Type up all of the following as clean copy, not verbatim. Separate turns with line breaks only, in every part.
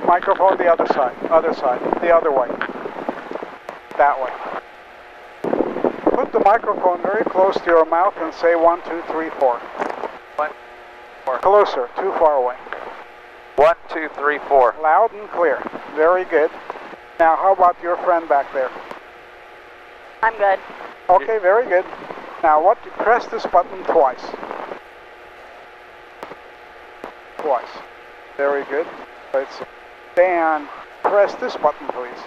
Microphone the other side, the other way. That way. Put the microphone very close to your mouth and say 1, 2, 3, 4.
1, 4.
Closer, too far away.
1, 2, 3, 4.
Loud and clear. Very good. Now, how about your friend back there?
I'm good.
Okay, very good. Now, press this button twice. Twice. Very good. Dan, press this button, please.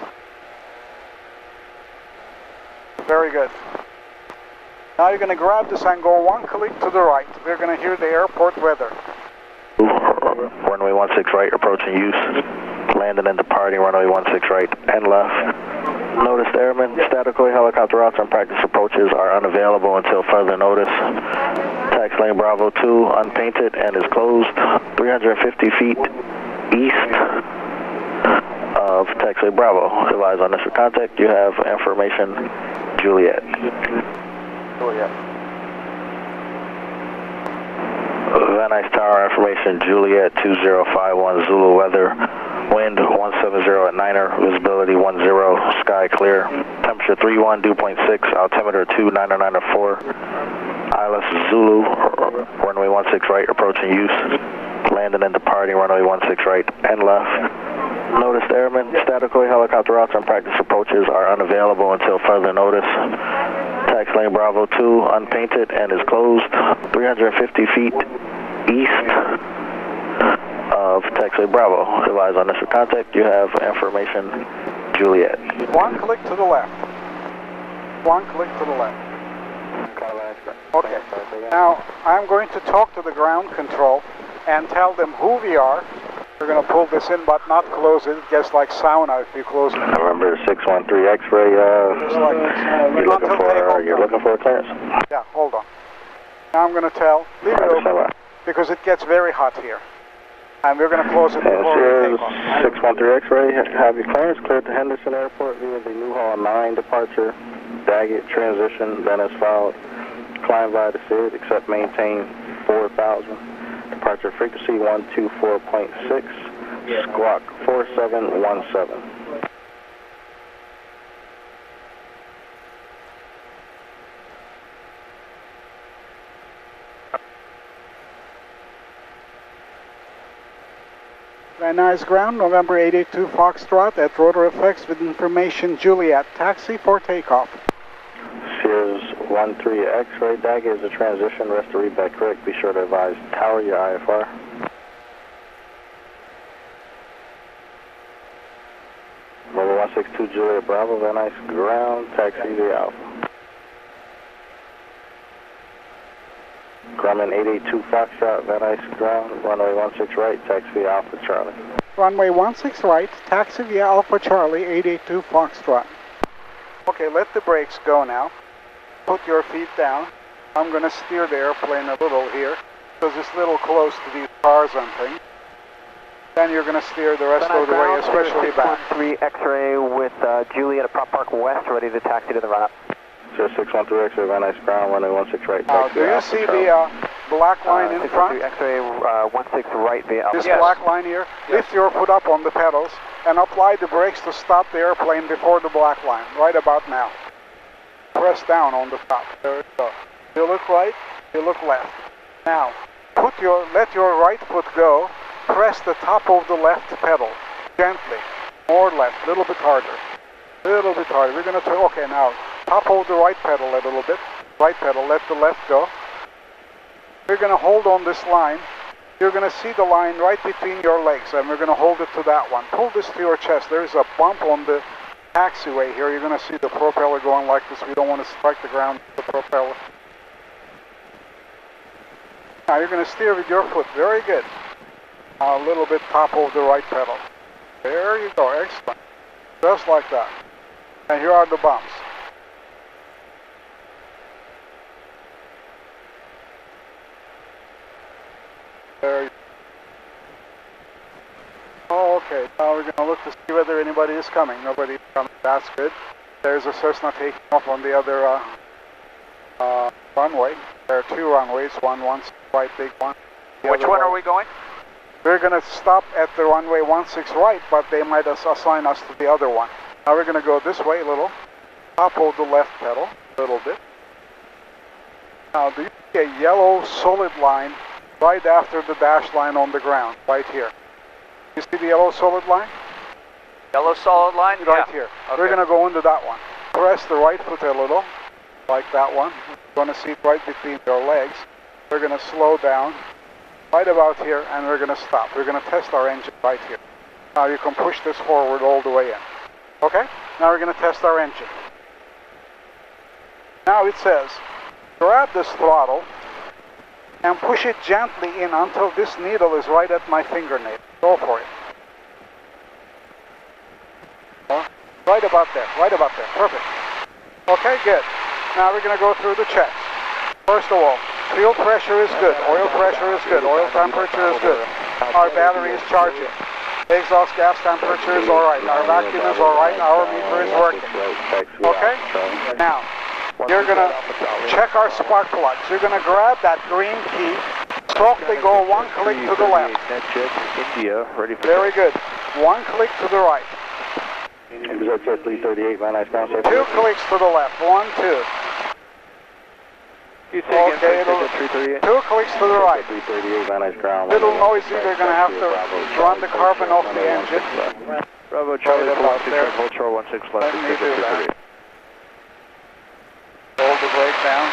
Very good. Now you're going to grab this and go one click to the right. We're going to hear the airport weather.
Runway 16 right, approaching use. Landing and departing, runway 16 right and left. Notice airmen, statically helicopter routes and practice approaches are unavailable until further notice. Tax lane Bravo 2 unpainted and is closed 350 feet east of taxiway Bravo. Advise on initial contact. You have information, Juliet. Van Nuys Tower information, Juliet 2051 Zulu weather. Wind 170 at Niner, visibility 10, sky clear. Temperature 31, dew point 6, altimeter 2994. ILS Zulu, runway 16 right, approaching use. Landing and departing, runway 16 right and left. Notice airmen, statically helicopter routes and practice approaches are unavailable until further notice. Tax lane Bravo 2 unpainted and is closed 350 feet east of taxiway Bravo. Advise on initial contact. You have information, Juliet.
One click to the left. One click to the left. Okay. Now, I'm going to talk to the ground control and tell them who we are. We're going to pull this in but not close it. It gets like sauna if you close it.
November 613 X-ray, you're looking for a clearance?
Yeah, hold on. Now I'm going to leave it open because it gets very hot here. And we're going to close it before we take off.
613 X-ray, have your clearance cleared to Henderson Airport via the Newhall 9 departure, Daggett transition, then as followed. Climb via the SID, except maintain 4,000. Departure frequency 124.6, squawk 4717.
Van Nuys ground, November 882 Foxtrot at ROTOR F with information Juliet. Taxi for takeoff.
Sears 13 X-ray, Daggett is a transition, rest to read back correct. Be sure to advise tower your IFR. Number 162 Juliet Bravo, Van Nuys ground, taxi via Alpha. Grumman 882 Foxtrot, Van Nuys ground, runway 16 right, taxi via Alpha Charlie.
Runway 16 right, taxi via Alpha Charlie, 882 Foxtrot. Okay, let the brakes go now. Put your feet down. I'm going to steer the airplane a little here because it's a little close to these cars and things. Then you're going to steer the rest of the way, especially back.
613 X-ray with Juliet at Prop Park West, ready to taxi to the run-up.
613 X-ray, Van Nuys ground, runway 16 right.
Now, do you see the black line in front?
X-ray 16 right via Alpha.
This black line here? Yes. Lift your foot up on the pedals and apply the brakes to stop the airplane before the black line, right about now. Press down on the top. There you go. You look right, you look left. Now, let your right foot go. Press the top of the left pedal gently. More left, a little bit harder. A little bit harder. We're going to okay, now top of the right pedal a little bit. Right pedal, let the left go. We're going to hold on this line. You're going to see the line right between your legs, and we're going to hold it to that one. Pull this to your chest. There's a bump on the taxiway here. You're going to see the propeller going like this. We don't want to strike the ground with the propeller. Now you're going to steer with your foot. Very good. A little bit top of the right pedal. There you go. Excellent. Just like that. And here are the bumps. There you go. Okay, now we're going to look to see whether anybody is coming. Nobody is coming. That's good. There's a Cessna taking off on the other runway. There are two runways. One's quite big one.
Which one are we going?
We're going to stop at the runway 16 right, but they might assign us to the other one. Now we're going to go this way a little. Top of the left pedal a little bit. Now do you see a yellow solid line right after the dash line on the ground, right here? You see the yellow solid line?
Yellow solid line?
Right
Yeah.
here.
Okay.
We're going to go into that one. Press the right foot a little, like that one. You're going to see it right between your legs. We're going to slow down right about here, and we're going to stop. We're going to test our engine right here. Now you can push this forward all the way in. Okay? Now we're going to test our engine. Now it says, grab this throttle and push it gently in until this needle is right at my fingernail. Go for it. Right about there, right about there. Perfect. Okay, good. Now we're going to go through the checks. First of all, fuel pressure is good, oil pressure is good, oil temperature is good. Our battery is charging. Exhaust gas temperature is alright, our vacuum is alright, our meter is working. Okay? Now, you're going to check our spark plugs. You're going to grab that green key, softly go one click to the left. Very good. One click to the right.
338, Van Nuys ground.
2 clicks to the left. 1, 2. Okay, 2 clicks to the right.
338, Van Nuys ground.
Little noisy, they're going to have to run the carbon off the engine.
Bravo Charlie,
about there.
hold short 16 left.
Let me do that. Hold the brake down.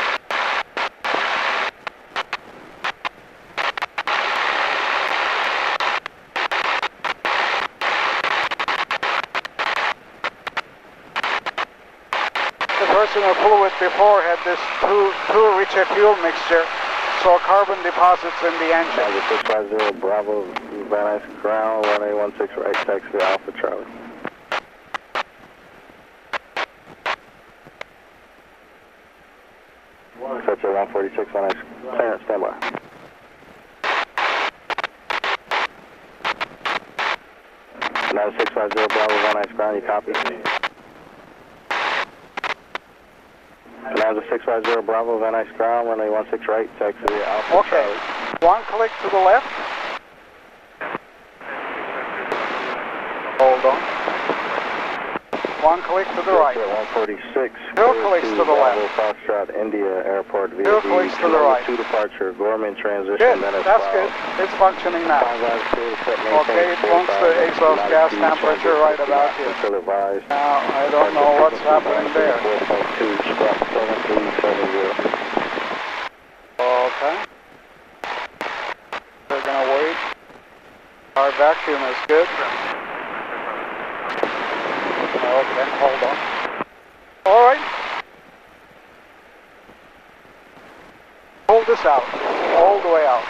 The person who flew it before had this too rich a fuel mixture, so carbon deposits in the engine.
650 Bravo, Van Nuys ground, 1816 right, taxi Alpha Charlie. Touch at 146, Van Nuys clearance, standby. Now 650 Bravo, Van Nuys ground, you copy? Now 650 Bravo, Van Nuys ground, 1816 right, taxi Alpha
Okay,
Charlie.
one click to the left. Hold on. One click to the right.
146.
2 clicks to the left.
Foxtrot, India Airport,
2 clicks to the right.
2 departure, Gorman transition,
Good,
then it's
that's good. It's functioning now. Okay, it wants the exhaust gas temperature right about here. Now, I don't know what's happening there. Okay. We're gonna wait. Our vacuum is good. Okay, hold on. All right. Pull this out, all the way out.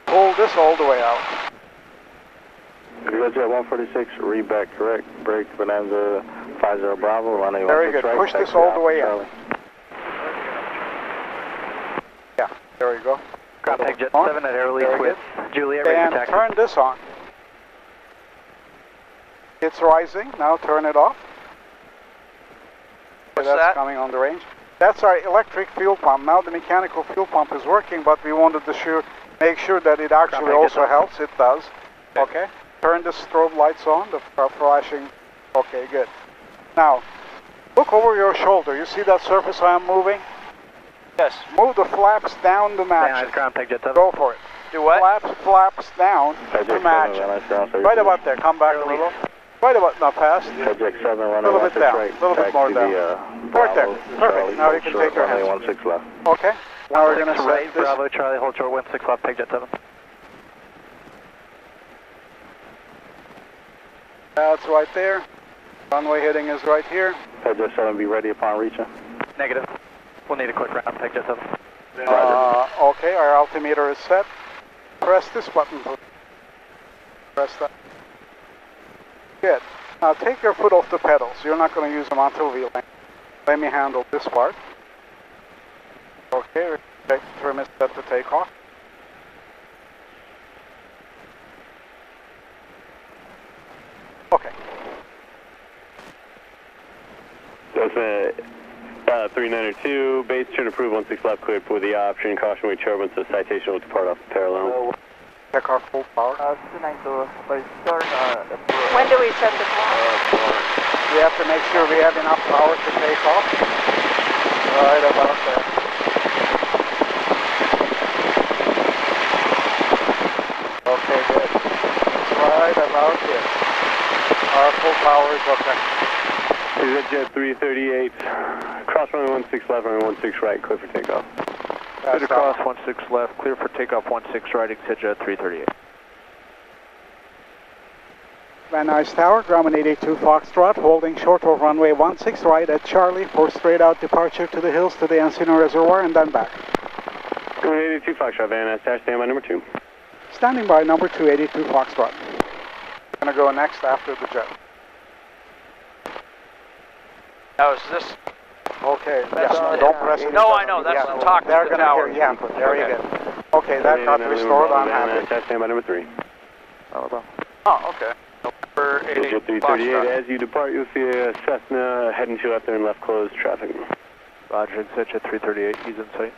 Pull this all the way out.
Jet 146, read back correct. Brake Bonanza 50 Bravo, runway 16
Very good.
right.
Push this all the way in. Yeah, there we go.
Contact Jet 7 at air release with Juliet, ready
And
for taxi.
turn this on. It's rising. Now turn it off.
What's
That's
that?
coming on the range. That's our electric fuel pump. Now the mechanical fuel pump is working, but we wanted to make sure that it actually also helps. It does. Okay. Turn the strobe lights on. The flashing. Okay, good. Now, look over your shoulder. You see that surface I'm moving?
Yes.
Move the flaps down to match it.
Contact Jet 7.
Go for it.
Do what?
Flaps down to match it. Right about there. Come back a little. Right about, not fast.
Subject 7,
A little bit down. A little bit more down. Right there. Perfect. Now you can take your hands.
16 left.
Okay. Now we're going to
right,
set this.
Bravo Charlie, hold short 16 left, take Jet 7.
That's right there. Runway heading is right here.
Subject 7, be ready upon reaching.
Negative. We'll need a quick round, take Jet 7.
Okay, our altimeter is set. Press this button, please. Press that. Good. Now take your foot off the pedals. You're not going to use them until we land. Let me handle this part. Okay, trim is set to take off. Okay.
That's 392, base turn approved 16 left, cleared for the option, caution weight turbulence, so citation will depart off the parallel.
Check our full power.
292, but start,
When do we set the clock?
We have to make sure we have enough power to take off. Right about there. Okay, good. Right about here. Our full power is okay.
Jet 338, cross runway 16 left, runway 16 right, clear for takeoff.
Good across 16 left, clear for takeoff 16 right, exit jet 338.
Van Nuys Tower, Grumman 82 Foxtrot, holding short of runway 16 right at Charlie for straight out departure to the hills to the Encino Reservoir and then back.
Grumman 82 Foxtrot, Van Nuys Tower, stand by number 2.
Standing by number 282 Foxtrot. Gonna go next after the jet.
Now is this...
Okay, yes, don't press it.
No, I know, that's
yeah.
talk to
They're
the
gonna
tower.
hear, yeah, very good. Okay, that got restored, I'm happy.
Stand by number 3.
Oh, okay. Number 88
Jet 338, as you depart, you'll see a Cessna heading to left there and left closed traffic.
Roger, exit jet 338, he's in sight.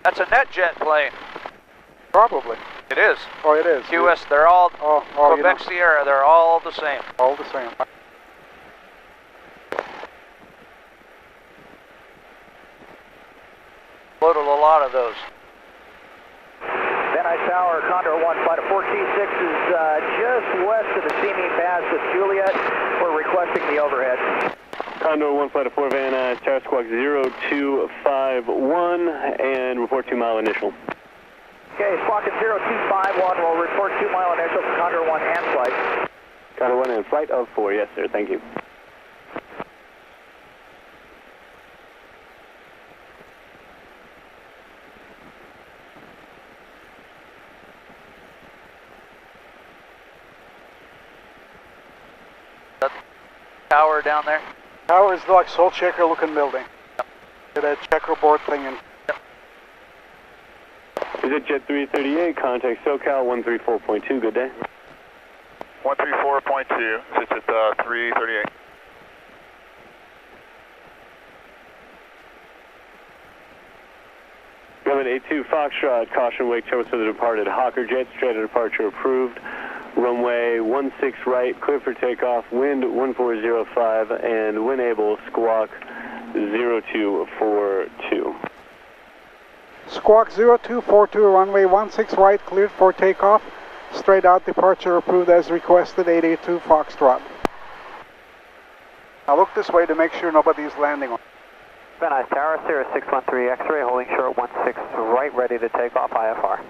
That's a NetJet plane.
Probably.
It is.
Oh, it is.
QS, they're all,
Quebec
you know. Sierra, they're all the same.
All the same.
Loaded a lot of those.
Van Nuys Tower, Condor 1, flight of 426 is just west of the Seaming Pass with Juliet. We're requesting the overhead.
Condor 1, flight of 4, Van Nuys Tower, squawk 0251, and report 2 mile initial.
Okay, squawk at 0251, we'll report 2 mile initial for Condor 1 and flight.
Condor 1 and flight of 4, yes sir, thank you.
That tower down there?
Tower is like Salt Shaker looking building. That checkerboard thing in.
Is it Jet 338, contact SoCal 134.2, good day.
134.2, sits at 338.
Grumman 82 Foxtrot, caution wake channel to the departed Hawker jet, straight of departure approved. Runway 16 right, clear for takeoff, wind 1405, and wind able, squawk 0242.
Squawk 0242, runway 16 right, cleared for takeoff. Straight out departure approved as requested, 82 Foxtrot. Now look this way to make sure nobody's landing on.
Van Nuys Tower, Sierra 613 X-ray, holding short 16 right, ready to take off IFR.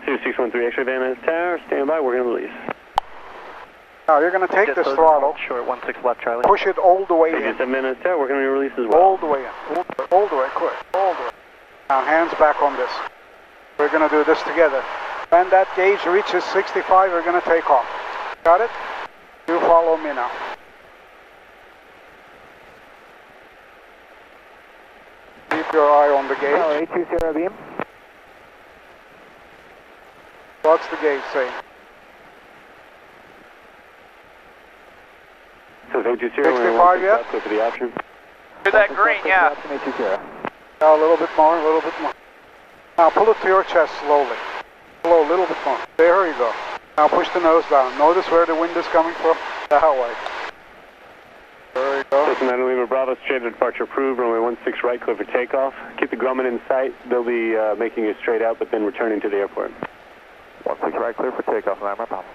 613 X-ray, Van Nuys Tower, stand by, we're going to release.
Now you're going to take this throttle,
Short 16 left, Charlie.
push it all the way in.
7 minutes Tower, we're going to release as well.
All the way in. All the way, quick. All the way. Now hands back on this. We're going to do this together. When that gauge reaches 65, we're going to take off. Got it? You follow me now. Keep your eye on the gauge.
820 beam.
What's the gauge saying?
So 820,
65 yet?
go for the option.
To that green, yeah.
A little bit more, a little bit more. Now pull it to your chest slowly. Slow, a little bit more. There you go. Now push the nose down. Notice where the wind is coming from? That way. There you go.
Cessna 9 Lima Bravo, straight to departure approved, runway 16 right, clear for takeoff. Keep the Grumman in sight. They'll be making it straight out, but then returning to the airport.
16 right, clear for takeoff, I'm my problem.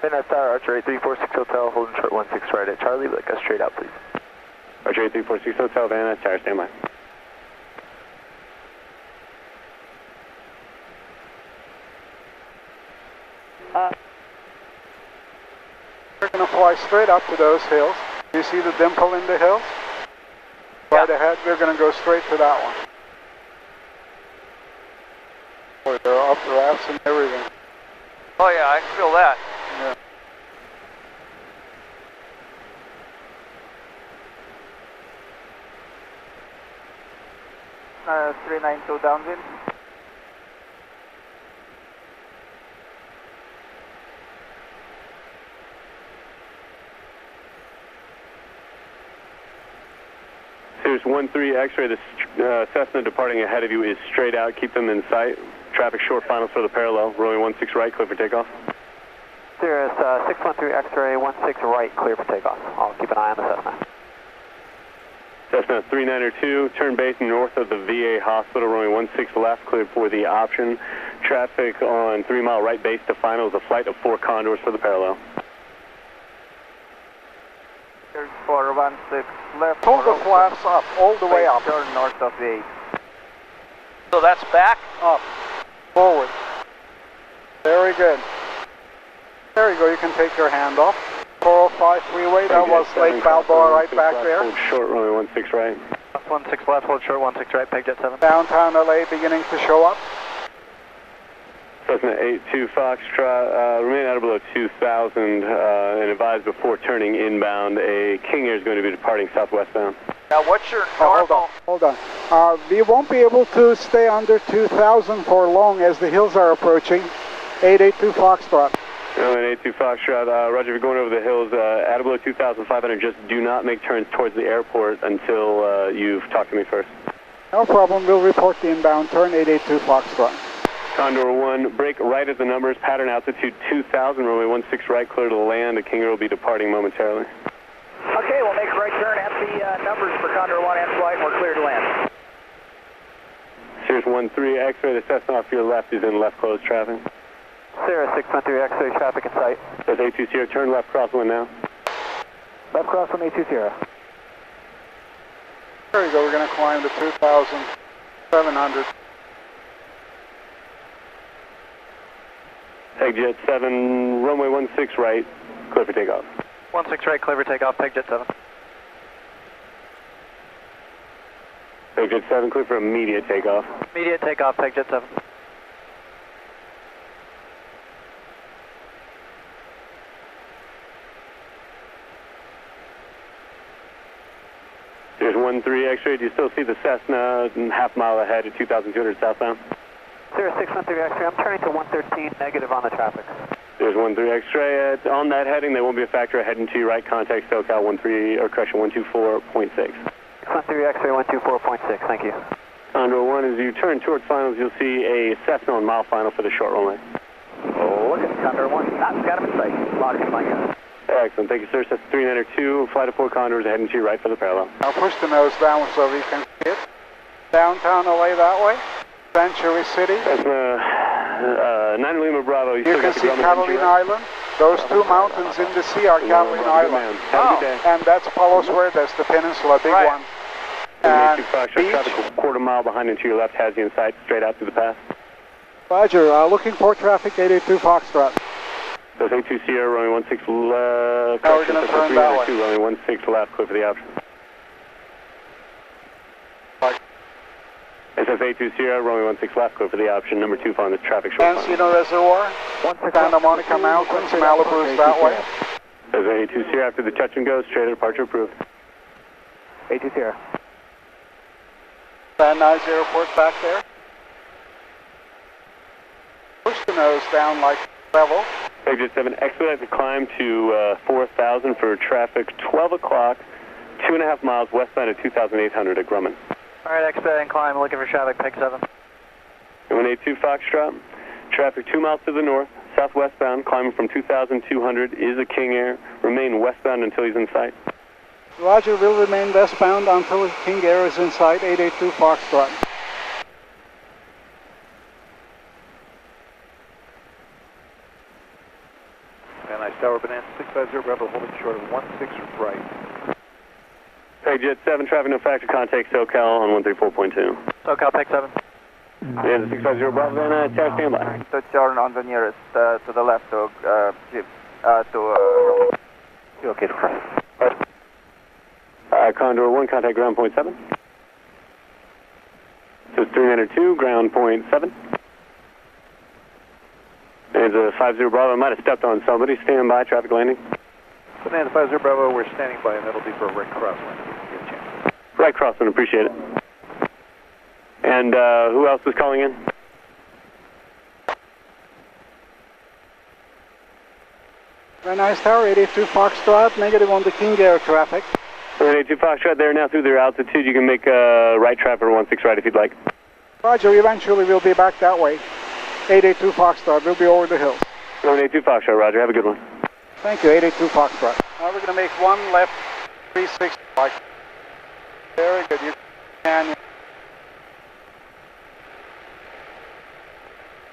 Van Nuys Tower, Archer 8346 Hotel, holding short 16 right at Charlie, let us straight out, please.
Archer 8346 Hotel, Van Nuys Tower, stand by.
We're going to fly straight up to those hills. You see the dimple in the hills? Right ahead, we're going to go straight to that one. Boy, there are up rafts and everything.
Oh yeah, I can feel that.
Yeah.
Uh, 392 downwind.
Sirius 13 X-ray, the Cessna departing ahead of you is straight out. Keep them in sight. Traffic short finals for the parallel. Rolling 16 right, clear for takeoff.
Sirius 613 X-ray, 16 right, clear for takeoff. I'll keep an eye on the Cessna.
Cessna 392, turn base north of the VA hospital, rolling 16 left, cleared for the option. Traffic on 3 mile right base to final is a flight of 4 Condors for the parallel.
416 left.
Pull the flaps up, all the way up.
Turn north of the 8.
So that's back?
Up. Forward. Very good. There you go, you can take your hand off. 405 freeway, that was Lake Balboa right back there.
Hold short, rolling 16 right.
16 left, hold short, 16 right, Peg Jet 7.
Downtown LA beginning to show up.
Cessna 82 Foxtrot, remain out of below 2,000 and advise before turning inbound. A King Air is going to be departing southwestbound.
Now what's your
Hold on. We won't be able to stay under 2,000 for long as the hills are approaching. 882 Foxtrot.
82 Foxtrot, Roger, if you're going over the hills, out of below 2,500, just do not make turns towards the airport until you've talked to me first.
No problem, we'll report the inbound turn, 882 Foxtrot.
Condor 1, break right at the numbers, pattern altitude 2,000, runway 16 right, clear to land. The King Air will be departing momentarily.
Okay, we'll make a right turn at the numbers for Condor 1 and flight, and we're clear to land.
Sirius 13 X-ray, the Cessna off your left is in left closed traffic.
Sirius 613 X-ray, traffic in sight.
That's 820, turn left crosswind now.
Left crosswind 820.
There you go, we're going to climb to 2,700.
Peg Jet 7, runway 16 right, clear for takeoff.
16 right, clear for takeoff, Peg Jet 7.
Peg Jet 7, clear for immediate takeoff.
Immediate takeoff, Peg Jet 7.
There's 13 X-ray, do you still see the Cessna half mile ahead at 2,200 southbound?
Sirius 613 X-ray, I'm turning to 113, negative on the traffic.
There's 13 X-ray, on that heading, there won't be a factor heading to your right, contact SoCal 124.6.
613 X-ray, 124.6, thank you.
Condor 1, as you turn towards finals, you'll see a Cessna on mile final for the short runway.
Look at Condor 1, got him in sight, locked in my gun.
Excellent, thank you sir, Cessna 392, flight of 4 Condors heading to your right for the parallel.
Now push the nose down so we can see it. Downtown LA that way. Century City.
Cessna 9 Lima Bravo.
You can see Catalina Island. Those two mountains in the sea are Catalina Island.
Have a good day.
And that's Palos Verdes, the peninsula, big one. And beach.
Traffic a quarter mile behind and to your left has you in sight, straight out through the pass.
Roger, looking for traffic, 882 Foxtrot.
That's 82 Sierra, runway 16 left.
Now we're going to turn that way.
Runway 16 left, clear for the option. SF82 Sierra, runway 16 left, clear for the option. Number 2 found the traffic short.
Encino Reservoir, Santa Monica Mountains, Malibu's that way.
SF82 Sierra, after the touch and go, straight departure approved.
82 Sierra.
Van Nuys Airport back there. Push the nose down like level.
Peg 7, expedite the climb to 4,000 for traffic 12 o'clock, 2.5 miles westbound at 2,800 at Grumman.
All right, expedite and climb, looking for traffic, Peg 7.
182 Foxtrot, traffic 2 miles to the north, southwestbound, climbing from 2,200 is a King Air. Remain westbound until he's in sight.
Roger, will remain westbound until King Air is in sight, 882 Foxtrot.
Van Nuys Tower, Bonanza 650, Bravo, holding short of 16 right.
Peg Jet 7, traffic no factor, contact SoCal on 134.2.
SoCal, Peg 7.
Yeah, 650 Bravo, Van Nuys Tower, standby.
To turn on the nearest, to the left, to Jeep,
Okay, Condor 1, contact ground point 7. So it's 392, ground point 7. There's a 50 Bravo, I might have stepped on somebody, stand by, traffic landing.
Bonanza 50 Bravo, we're standing by, and that'll be for a right crosswind. Give a chance.
Right crosswind, appreciate it. And who else is calling in?
Van Nuys Tower, 882 Foxtrot, negative on the King Air traffic.
82 Foxtrot, they're now through their altitude. You can make a right traffic or 16 right if you'd like.
Roger, eventually we'll be back that way. 882 Foxtrot, we'll be over the hills.
82 Foxtrot, Roger, have a good one.
Thank you, 882 Foxtrot. Now we're going to make one left, 360 like. Very good, you can.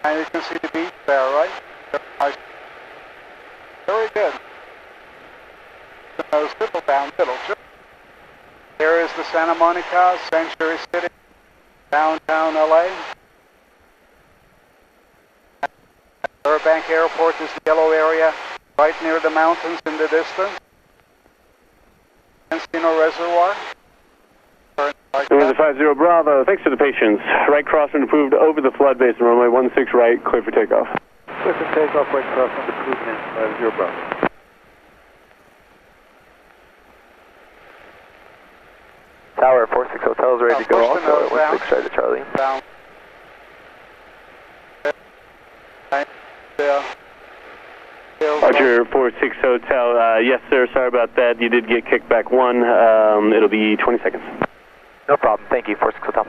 And you can see the beach there, right? Very good. Nose little down, little. Here is the Santa Monica, Century City, downtown LA. Burbank Airport is the yellow area, right near the mountains in the distance. Encino Reservoir.
There's a 50 Bravo, thanks for the patience. Right crosswind approved over the flood basin, runway 16 right, clear for takeoff.
Clear for takeoff, right crosswind approved in 50 Bravo.
Tower 46 Hotel is ready to go also at 16 right to Charlie.
Down.
Roger, 46 Hotel, yes sir, sorry about that. You did get kicked back one. It'll be 20 seconds.
No problem, thank you, 46 Hotel.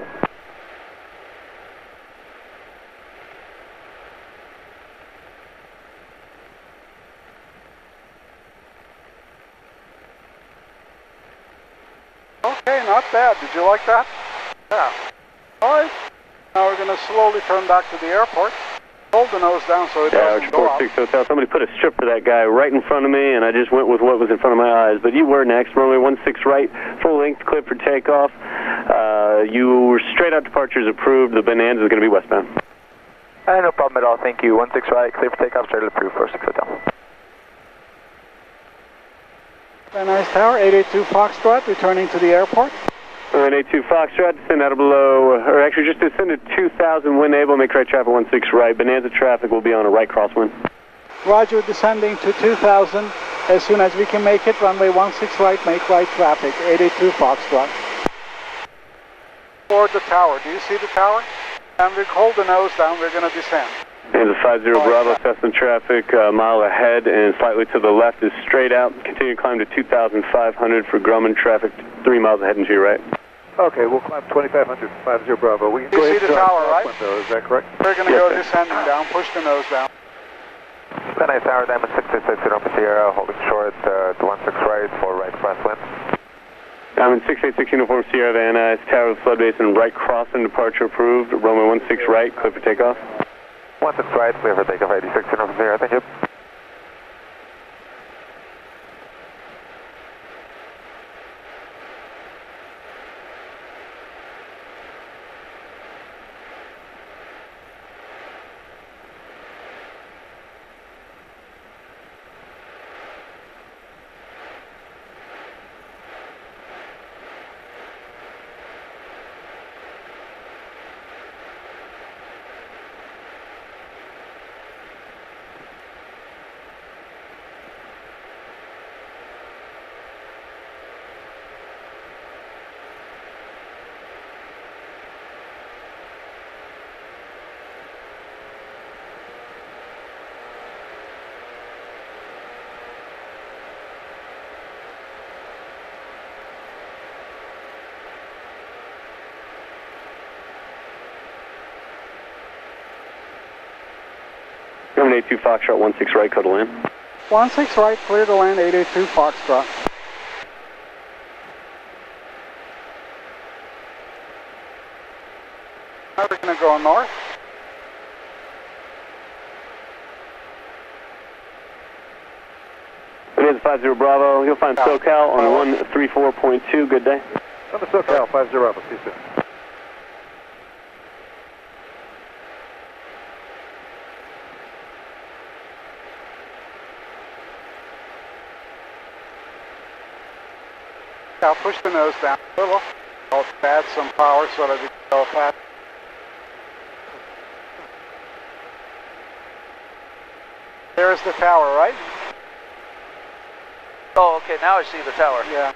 Okay, not bad. Did you like that? Yeah. All right. Now we're going to slowly turn back to the airport. Hold the nose down so it doesn't go up.
46 Hotel. Somebody put a strip for that guy right in front of me, and I just went with what was in front of my eyes. But you were next. Runway 16 right, full length, clear for takeoff. You were straight out departures approved. The Bonanza is going to be westbound.
No problem at all. Thank you. 16 right, clear for takeoff. Straight approved. 46 Hotel.
Very nice tower. 882 Foxtrot returning to the airport.
82 Foxtrot, descend out of below, or actually just descend to 2000, wind able, make right traffic 16 right. Bonanza traffic will be on a right crosswind.
Roger, descending to 2000. As soon as we can make it, runway 16 right, make right traffic. 882 Foxtrot. Toward the tower. Do you see the tower? And we hold the nose down, we're going to descend.
And the 50 Bravo, Cessna traffic, a mile ahead and slightly to the left is straight out. Continue to climb to 2,500 for Grumman traffic, 3 miles ahead and to your right.
Okay, we'll climb 2,500, 50 Bravo. We can
You
go
see
ahead
the tower, right?
Window, is that correct?
We're going to go descending down, push the nose down.
Nice tower, Diamond 666 Alpha Sierra, holding short to 16 right for right crosswind.
Diamond 686 Uniform Sierra Van Nuys, Tower of the Flood Basin, right crossing departure approved, runway 16 right, clear for takeoff.
16 right, clear for takeoff, 86 Uniform Sierra, thank you.
Number 82 Foxtrot, 16 right, code to land.
16 right, clear to land, 882 Foxtrot. Now we're going to go north.
It is 50 Bravo. You'll find SoCal on 134.2. Good day.
Number SoCal, 50 Bravo. See you soon.
I'll push the nose down a little. I'll add some power so that we can go fast. There's the tower, right?
Oh, okay, now I see the tower.
Yeah.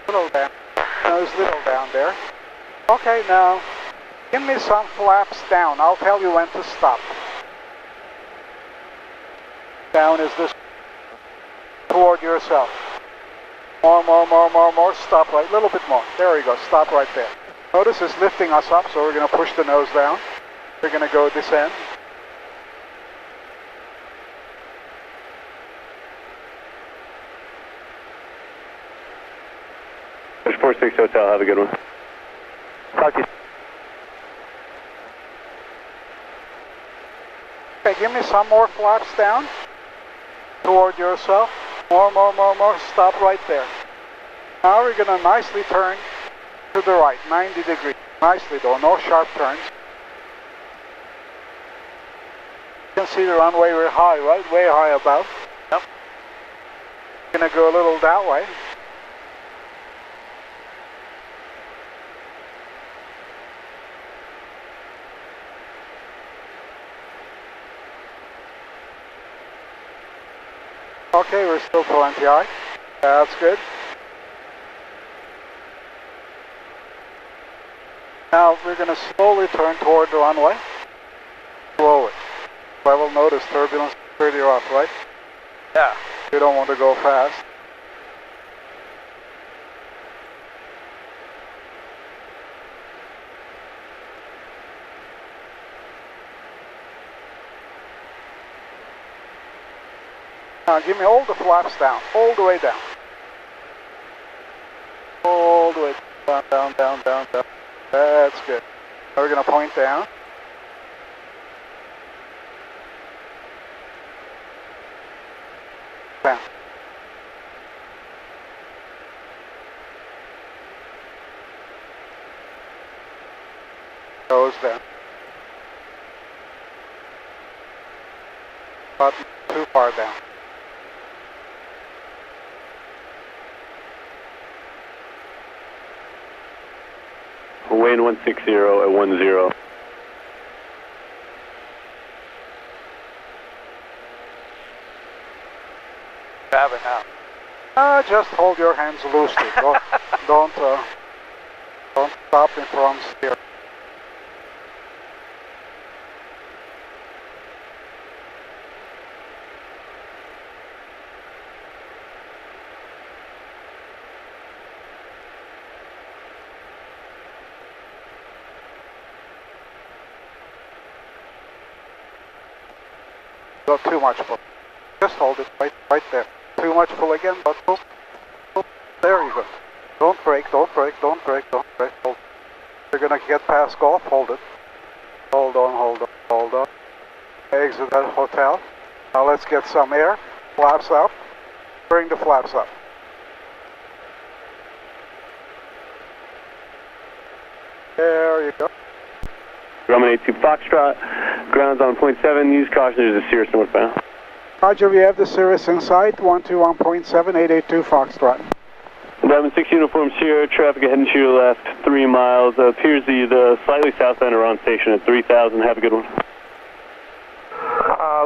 Little down. Nose little down there. Okay, now give me some flaps down. I'll tell you when to stop. Down is this. Toward yourself. More. Stop right. A little bit more. There we go. Stop right there. Notice it's lifting us up, so we're going to push the nose down. We're going to go descend.
Push 46 Hotel. Have a good one.
Talk to you.
Okay, give me some more flaps down. Toward yourself. More. Stop right there. Now we're going to nicely turn to the right, 90 degrees. Nicely though, no sharp turns. You can see the runway, we're high, right? Way high above. Yep. Going to go a little that way. Okay, we're still plenty high. That's good. Now we're going to slowly turn toward the runway. Slowly. Level, notice turbulence is pretty rough, right? Yeah. You don't want to go fast. Now give me all the flaps down, all the way down. All the way down. That's good. Now we're going to point down. Down. Goes down. But too far down.
Wind 160 at 10.
Have it now.
Just hold your hands loosely. Don't stop me from steering. Got too much pull. Just hold it right there. Too much pull again, but pull. There you go. Don't brake. Hold it. You're gonna get past golf, hold it. Hold on. Exit that hotel. Now let's get some air. Flaps up. Bring the flaps up. There you go.
Grumman 82 Foxtrot, ground's on 0.7, use caution, there's a Cirrus northbound.
Roger, we have the Cirrus in sight, 121.7, 882 Foxtrot.
11-6 Uniform Sierra, traffic ahead and to your left, 3 miles, appears the slightly southbound are on station at 3,000, have a good one.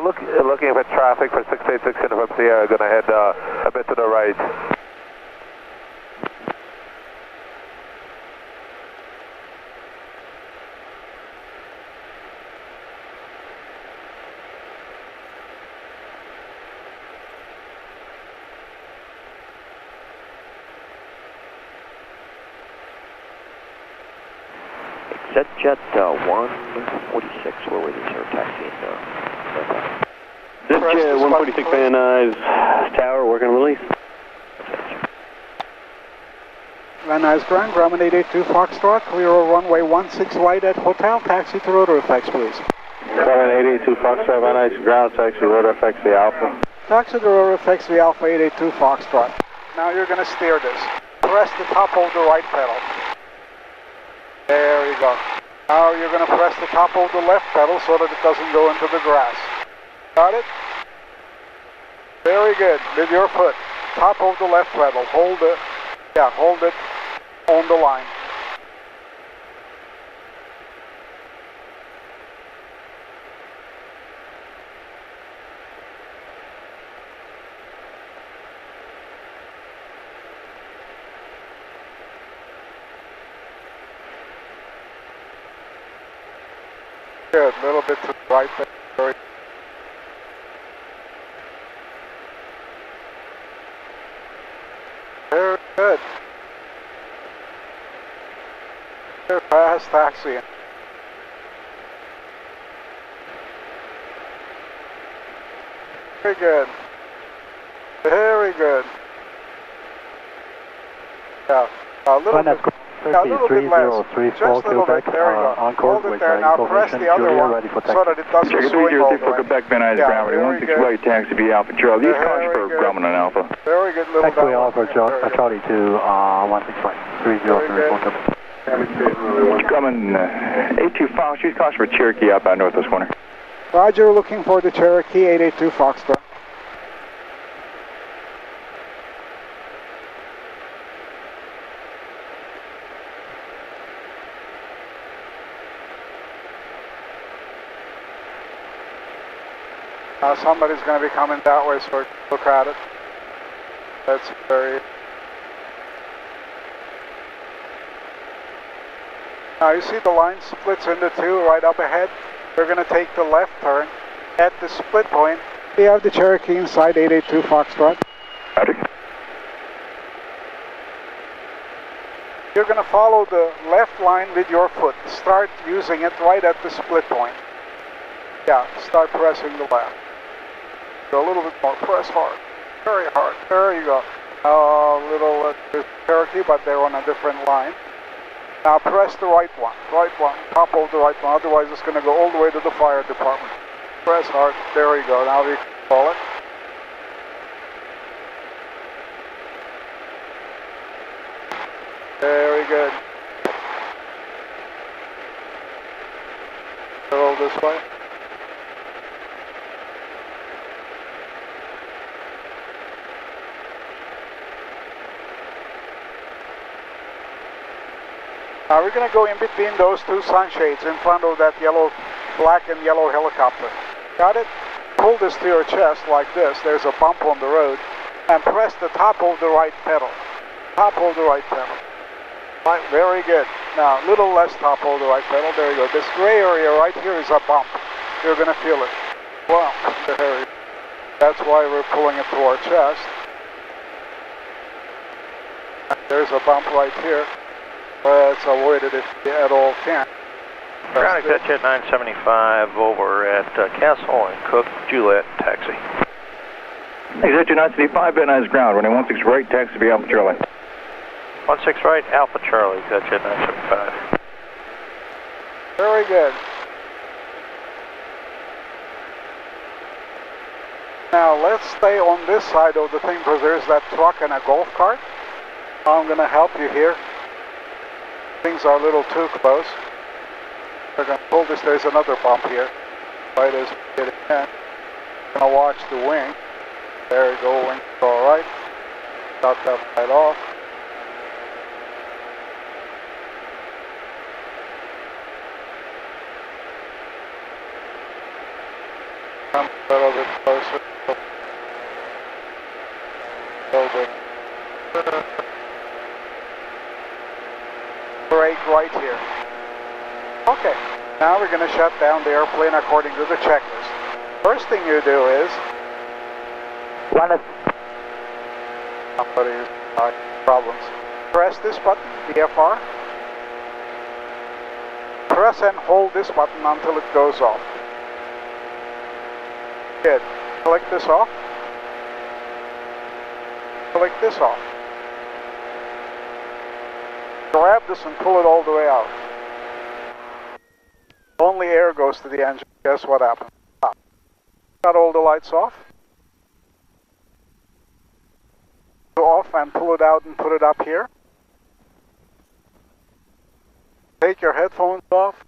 Looking at traffic for 686 Uniform Sierra, gonna head a bit to the right.
Jet 146, we're waiting for taxi.
Jet 146 Van Nuys Tower, working on release.
Van Nuys ground, Grumman 882 Foxtrot, clear over runway 16 right at hotel, taxi to ROTOR F, please.
Grumman 882 Foxtrot, Van Nuys ground, taxi ROTOR F, the Alpha.
Taxi to ROTOR F, the Alpha 882 Foxtrot. Now you're going to steer this. Press the top of the right pedal. There you go. Now you're going to press the top of the left pedal so that it doesn't go into the grass. Got it? Very good. With your foot. Top of the left pedal. Hold it on the line. Good, a little bit to the right there. Very good. Very fast taxiing. Very good. Very good. Yeah, a little bit. Yeah, a little bit less. Just a little bit. There you go. Hold it there. Now press the other one so that it doesn't swing all the way.
Quebec Van Nuys ground ready. 16 right, taxi via Alpha Charlie. These cars for Grumman and Alpha.
Very good little
taxiway Alpha Charlie to 16 right. 3034.
Grumman 82 Fox. These cars for Cherokee outbound northwest corner.
Roger, looking for the Cherokee 882 Foxtrot. Somebody's going to be coming that way, so look at it. That's very... Now you see the line splits into two right up ahead. We're going to take the left turn. At the split point, we have the Cherokee inside 882 Foxtrot. You're going to follow the left line with your foot. Start using it right at the split point. Yeah, start pressing the left. Go a little bit more, press hard, very hard, there you go. A little Cherokee, but they're on a different line. Now press the right one, top of the right one, otherwise it's going to go all the way to the fire department. Press hard, there you go, now we control it. Very good. Go this way. Now we're going to go in between those two sunshades in front of that black and yellow helicopter. Got it? Pull this to your chest like this. There's a bump on the road. And press the top of the right pedal. Top of the right pedal. Right, very good. Now, a little less top of the right pedal. There you go. This gray area right here is a bump. You're going to feel it. Wow. That's why we're pulling it to our chest. There's a bump right here. Let's avoid it if you at all can.
Ground at Jet 975 over at Castle and Cook, Juliet, taxi.
Exit 975, Van Nuys ground, running 16 right, taxi via Alpha Charlie.
16 right, Alpha Charlie, Jet 975.
Very good. Now let's stay on this side of the thing because there's that truck and a golf cart. I'm going to help you here. Things are a little too close. We're going to pull this. There's another bump here. Right as we get in. We're going to watch the wing. There you go, wing. All right. Got that right off. Come a little bit closer. A little bit. Brake right here. Okay, now we're going to shut down the airplane according to the checklist. First thing you do is... Somebody's having problems. Press this button, VFR. Press and hold this button until it goes off. Good. Click this off. Click this off. Grab this and pull it all the way out. Only air goes to the engine. Guess what happens? Stop. Cut all the lights off. Go off and pull it out and put it up here. Take your headphones off.